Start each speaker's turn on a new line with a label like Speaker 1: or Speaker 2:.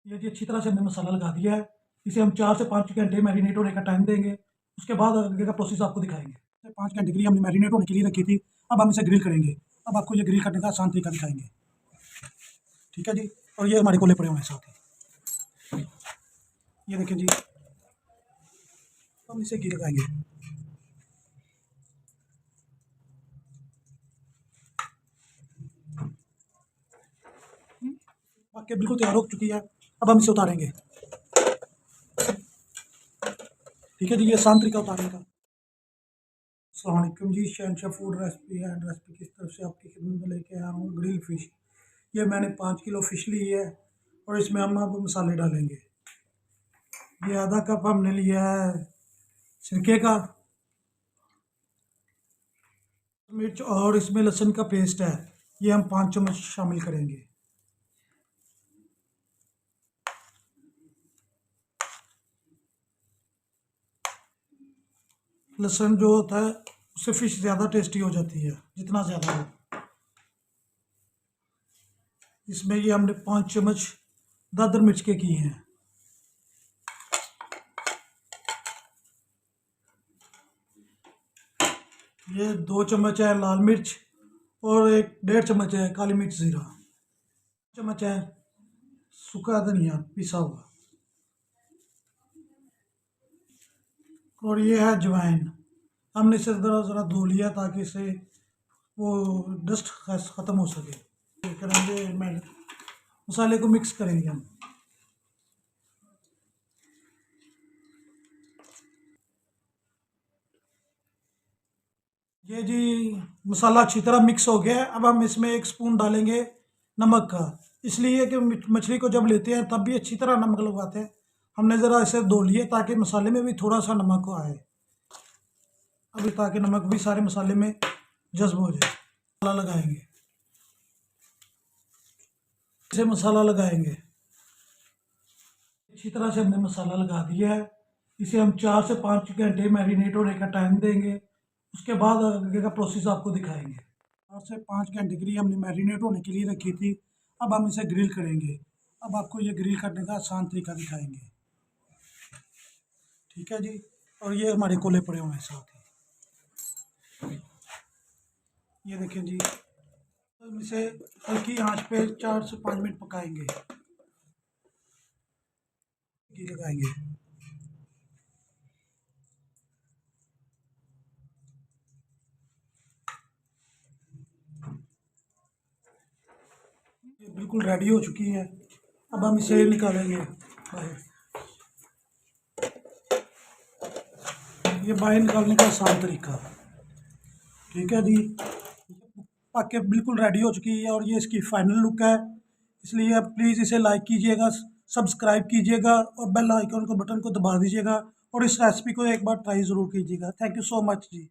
Speaker 1: ये जी अच्छी तरह से हमने मसाला लगा दिया है। इसे हम 4 से 5 घंटे मैरिनेट होने का टाइम देंगे। उसके बाद आगे का प्रोसेस आपको दिखाएँगे। 5 घंटे के लिए हमने मैरिनेट होने के लिए रखी थी। अब हम इसे ग्रिल करेंगे। अब आपको ये ग्रिल करने का आसान तरीका दिखाएँगे। ठीक है जी। और ये हमारे कोले पड़े हुए हैं साथ ही। ये देखें जी, हम इसे घी लगाएँगे। पक के बिल्कुल तैयार हो चुकी है। अब हम इसे उतारेंगे। ठीक है जी, ये आसान तरीका उतारने का। अस्सलाम वालेकुम जी, शहनशाह फूड रेसिपी एंड रेसिपी की तरफ से आपकी खिदमत में लेके आया हूँ ग्रिल फिश। ये मैंने 5 किलो फ़िश ली है और इसमें हम अब मसाले डालेंगे। ये आधा कप हमने लिया है सिरके का, मिर्च और इसमें लहसुन का पेस्ट है। ये हम 5 चम्मच शामिल करेंगे। लहसुन जो होता है उससे फ़िश ज़्यादा टेस्टी हो जाती है, जितना ज़्यादा हो। इसमें ये हमने 5 चम्मच दादर मिर्च के किए हैं। ये 2 चम्मच है लाल मिर्च और 1 डेढ़ चम्मच है काली मिर्च ज़ीरा। चम्मच है सूखा धनिया पिसा हुआ और ये है अजवाइन। हमने इसे ज़रा ज़रा धो लिया ताकि इसे वो डस्ट ख़त्म हो सके। ये करेंगे मसाले को मिक्स करेंगे हम। ये जी मसाला अच्छी तरह मिक्स हो गया है। अब हम इसमें 1 स्पून डालेंगे नमक का, इसलिए कि मछली को जब लेते हैं तब भी अच्छी तरह नमक लगाते हैं। हमने ज़रा इसे धो लिया ताकि मसाले में भी थोड़ा सा नमक आए, अभी ताकि नमक भी सारे मसाले में जज्ब हो जाए। मसाला लगाएंगे, इसे मसाला लगाएंगे। अच्छी तरह से हमने मसाला लगा दिया है। इसे हम 4 से 5 घंटे मैरिनेट होने का टाइम देंगे। उसके बाद आगे का प्रोसेस आपको दिखाएंगे। 4 से 5 घंटे के लिए हमने मैरिनेट होने के लिए रखी थी। अब हम इसे ग्रिल करेंगे। अब आपको ये ग्रिल करने का आसान तरीका दिखाएंगे। ठीक है जी। और ये हमारे कोले पड़े हुए हैं साथ ही। ये देखें जी, हम इसे हल्की आंच पे 4 से 5 मिनट पकाएंगे। घी लगाएंगे। ये बिल्कुल रेडी हो चुकी है। अब हम इसे निकालेंगे बाहर। ये बाहर निकालने का आसान तरीका। ठीक है जी, पक के बिल्कुल रेडी हो चुकी है और ये इसकी फाइनल लुक है। इसलिए आप प्लीज़ इसे लाइक कीजिएगा, सब्सक्राइब कीजिएगा और बेल आइकन को बटन को दबा दीजिएगा और इस रेसिपी को एक बार ट्राई ज़रूर कीजिएगा। Thank you so much ji.